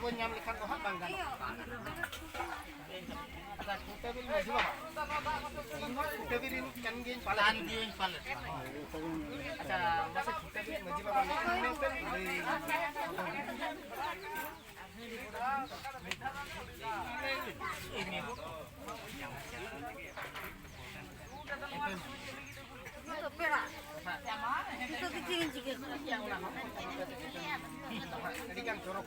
buat nyam ikan kohak bangga. Ada kita bil maju apa? Kita bil kan gin palan. Ada masa kita bil maju apa? Ini bu. Itu pera. Itu kecil-kecil. Yang ulang. Jadi kan jorok.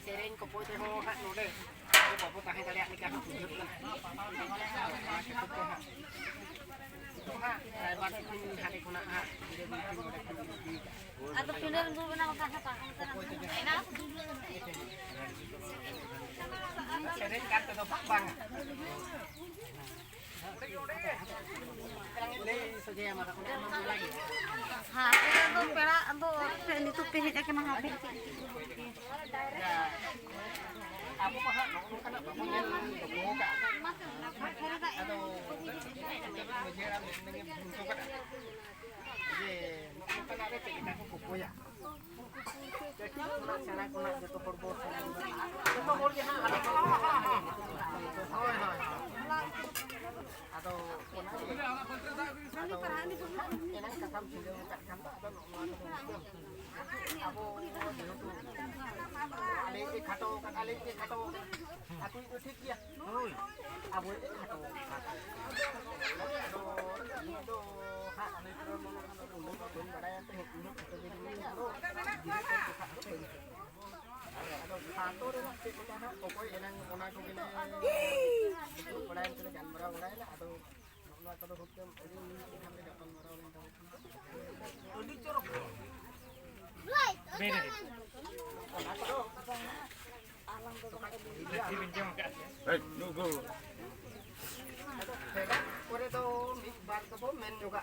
Sering ko po ito ho hat no de. Ko po tahe tali ni ka tunjuk kan. Ito ha, ay bakit kun hari ko na ha. Atau pindah dulu na makasapa. Enak. Sering kan to bang. Ini saja mata ko lagi. Ha, itu pera itu itu pihit aja mah habis. Ako pa ha, no kana pa mo yan ko ka. Ato majera nang bunso ka. Jadi, no kana re kita ko ko ya. Jadi sana ko na dito porbo sana. Ito mo ya ha. Hoy hoy. Ato kuna ni parani ko. Enang kakam sila ka kanta to no mo. Abo alay khato alay khato aku itu ঠিক ya oi abo khato do ha alay pero mo no don badayan te ini khato de ni ado ado khato re te ko ha ko enang ona ko gine badayan te jan mara badayan ado no kado hukum ini hamle dapat mara len odi corok bene Hey, nunggu. Kore to bar ko po men juga.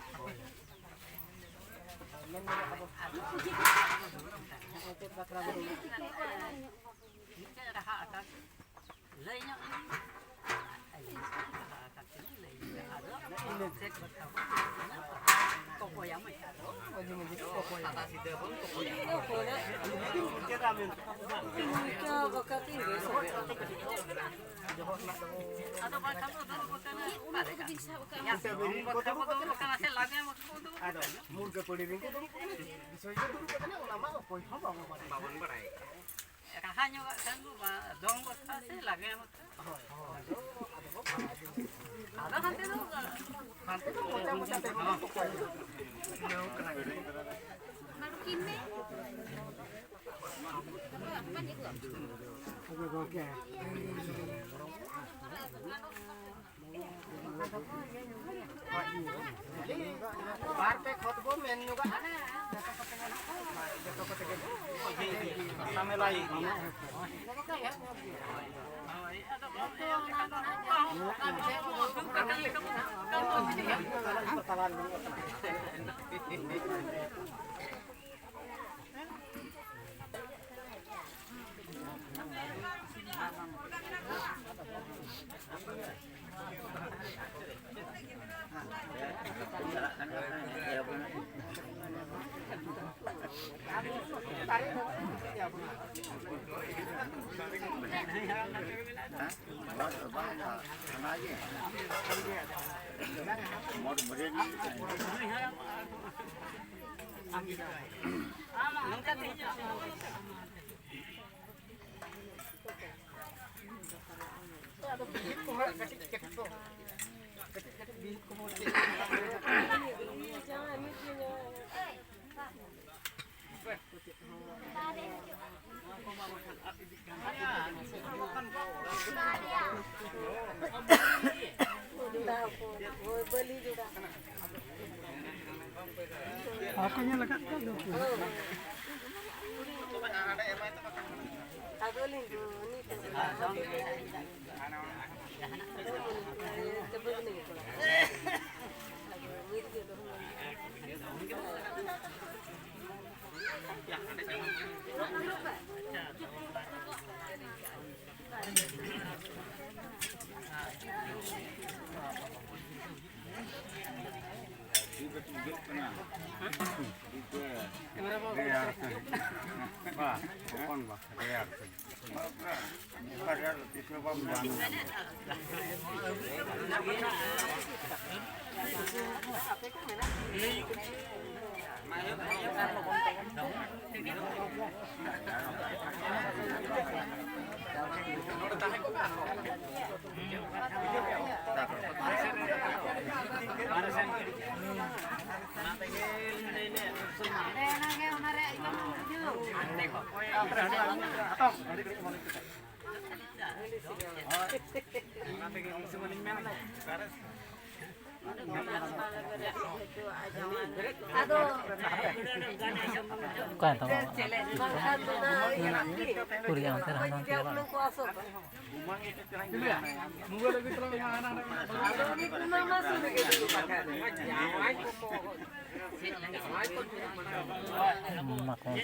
Men juga po. Ate bakra mo. Kita dah atas. Lainnya. Ini set toko yang macam tu. Maju toko yang. Atas itu pun toko yang. Toko dah. Kita ambil. Kita bakat ini. Atau macam tu tu bukan. Yang sebelum kota bukan asal lagi macam tu. Ada. Murga poli ring tu. Soalnya tu bukan ulama apa pun bangun berai. Hanya kan tu dong kota asal lagi macam. Ada nanti tu. Nanti tu macam toko. Malukin ni. Apa ni tu? Okey. Bar pe khotbo men juga. Jatuh ke tege. Sampai lagi. Apanya lekat tu? Pak, kon Pak, real. Real itu Pak menjamu. Bukan tahu. Kuriang terang nanti lah. Makan.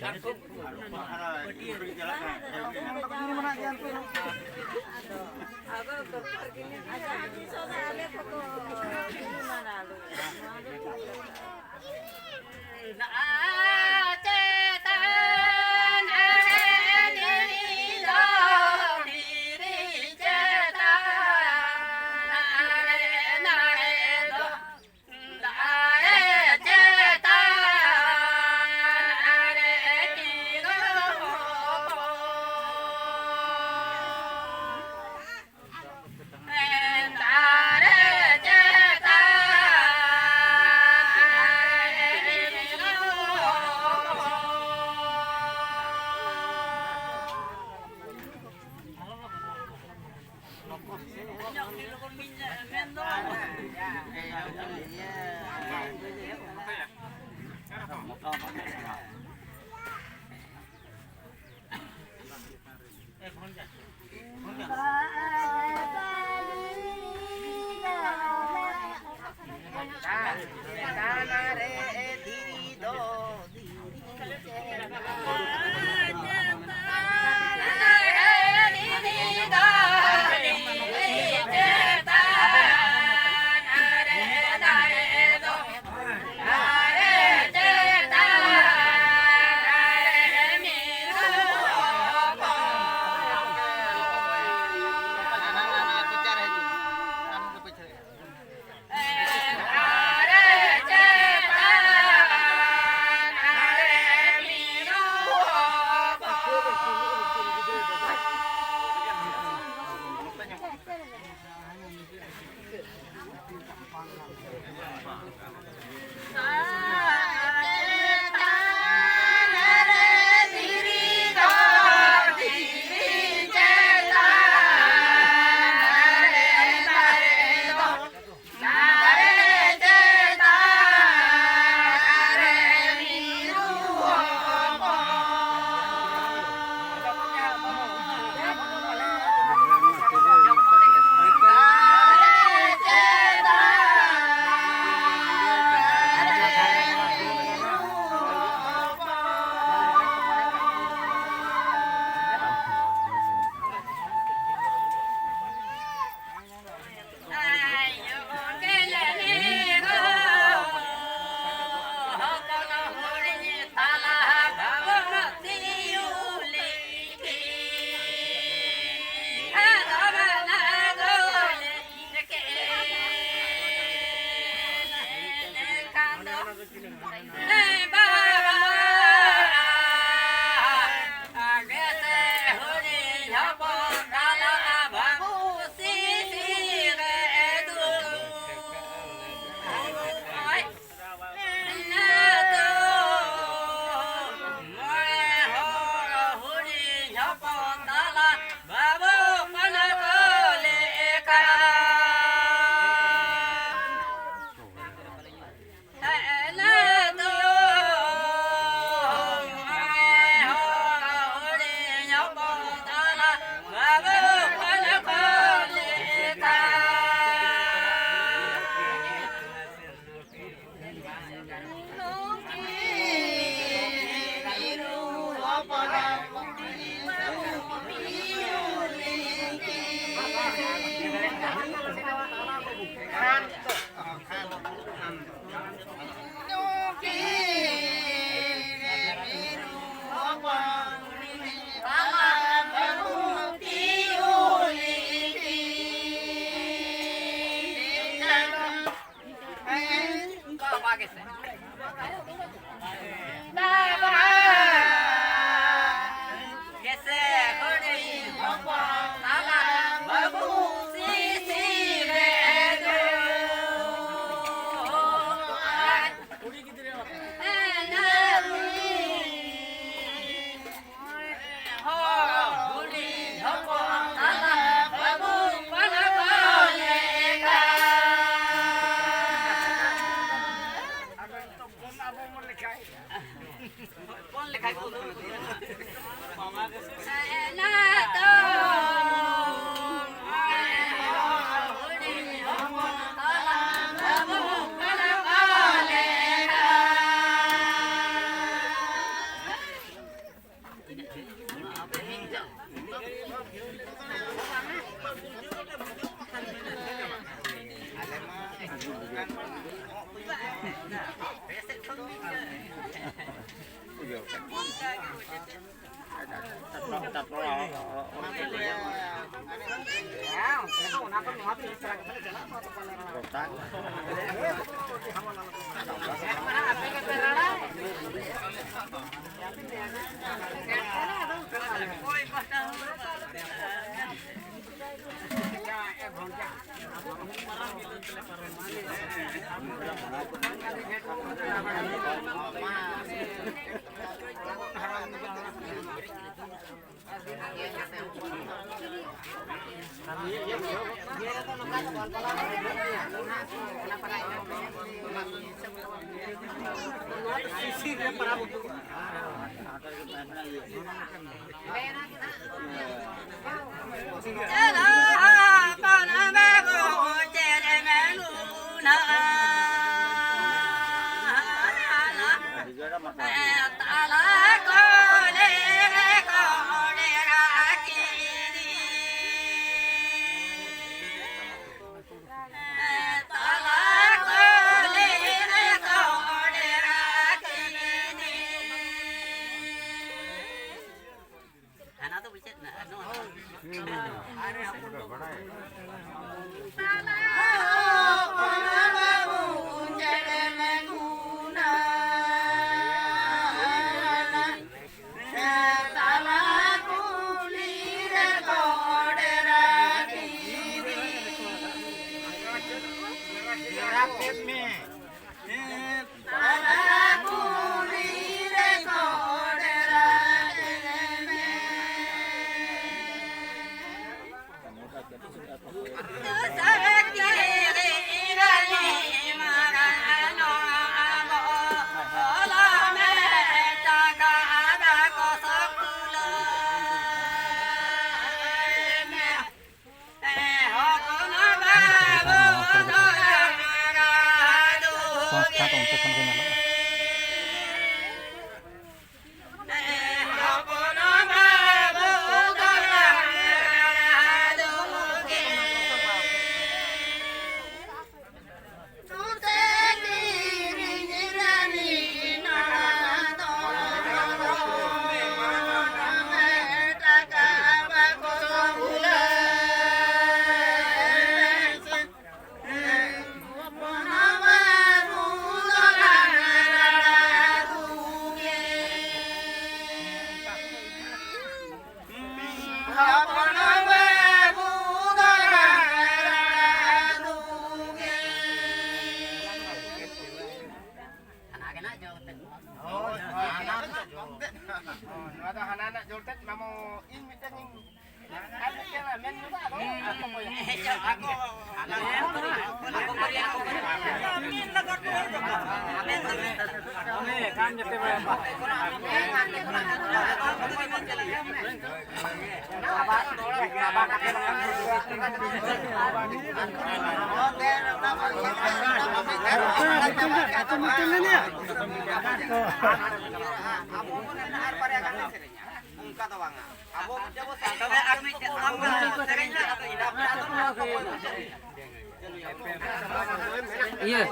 Iya.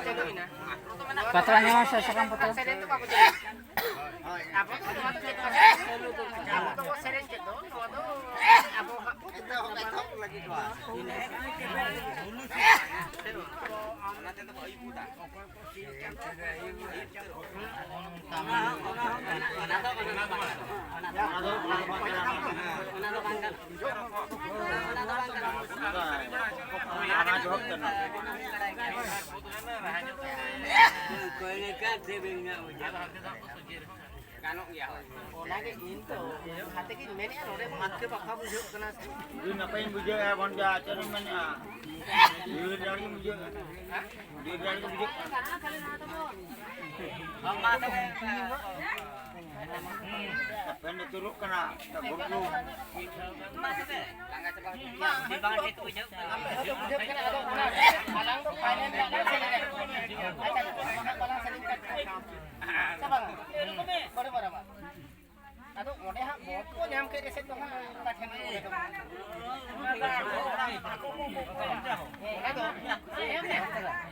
Katanya saya sekarang betul. Ngapain bujuk ya bonja cari mana? Dia dari bujuk. Dia dari bujuk. Apa yang dituruk kena tak guru. Aduh, ngode hak bot ko nyam ke reset to ha pathen ngode to.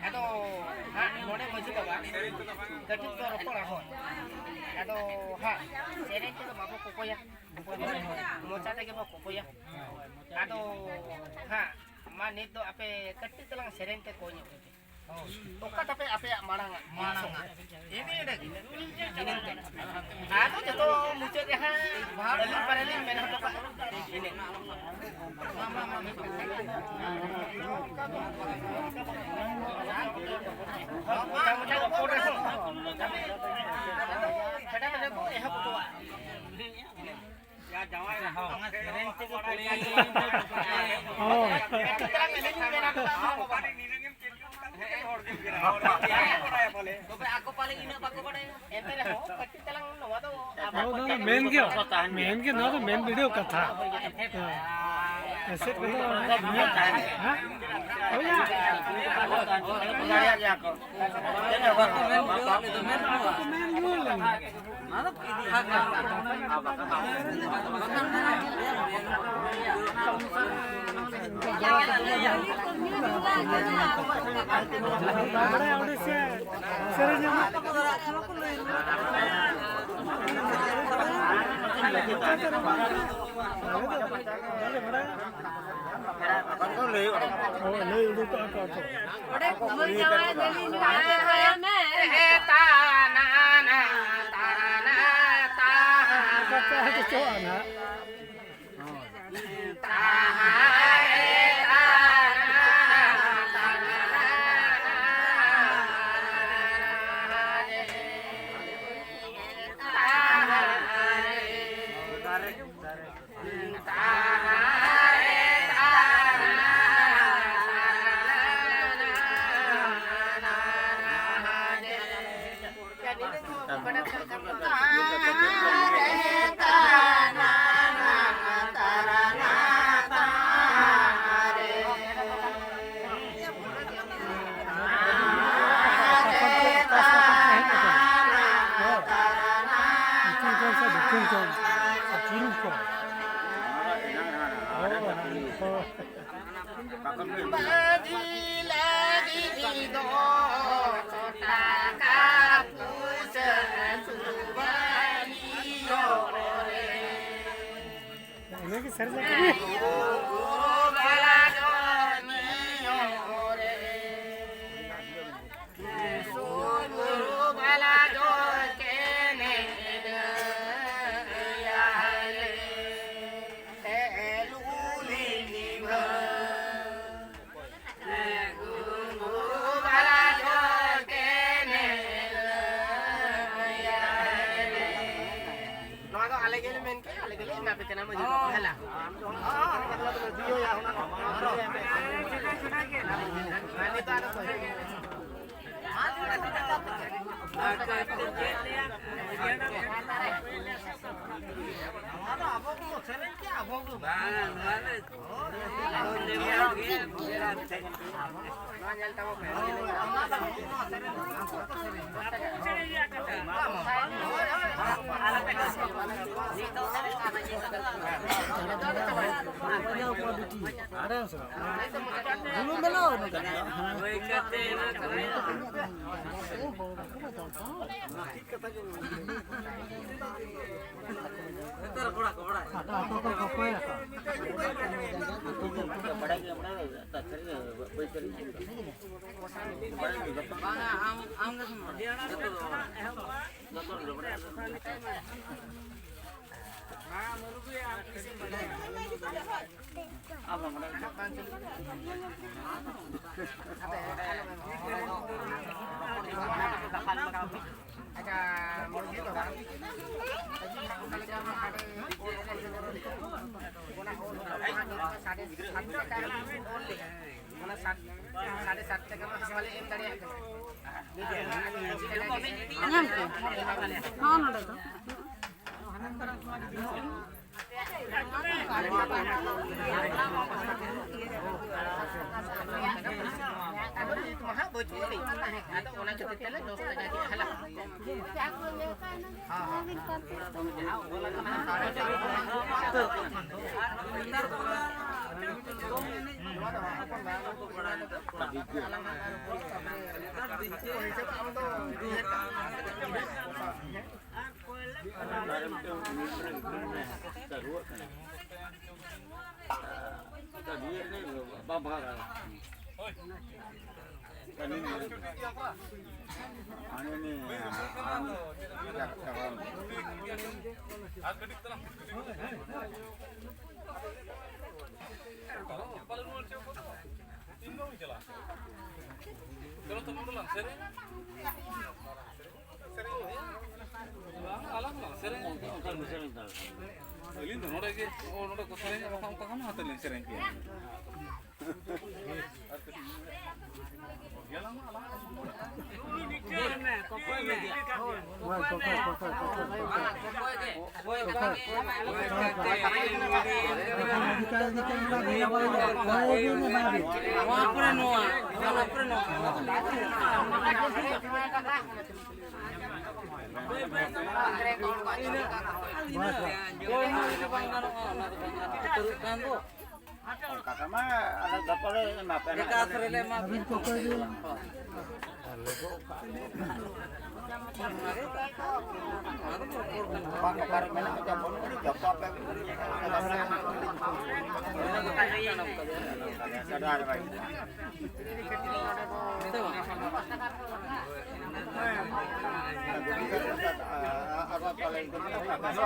Aduh, ha ngode moji to ba. Kati to ro pora ho. Aduh, ha serente to mabo kokoya. Mocha te ke mo kokoya. Aduh, ha ma nito ape kati telang serente ko nyi. Oka tapi apa ya marang. Ini deh. Aku jatuh muncul ya. Dalam paralel menang to Pak. Ini. Mudah-mudahan ko rin. Tapi kadang-kadang ko ehap to. Ya jawai lah. Serente ko pali. Oh. Terang ini menang to. Aku paling ina pa ko pare. Ente le ho katti talang nawa to. Main के ना तो main video का था ऐसे तो हां हो Ya ya ko. Ini apa? Main बोल sir Mahal baju ni. Ada orang kita telah dosa jadi halal. Tadi ini bapa kan. Tadi ini. Anu ni. Kata mah ada dapat le map. Dekat le map.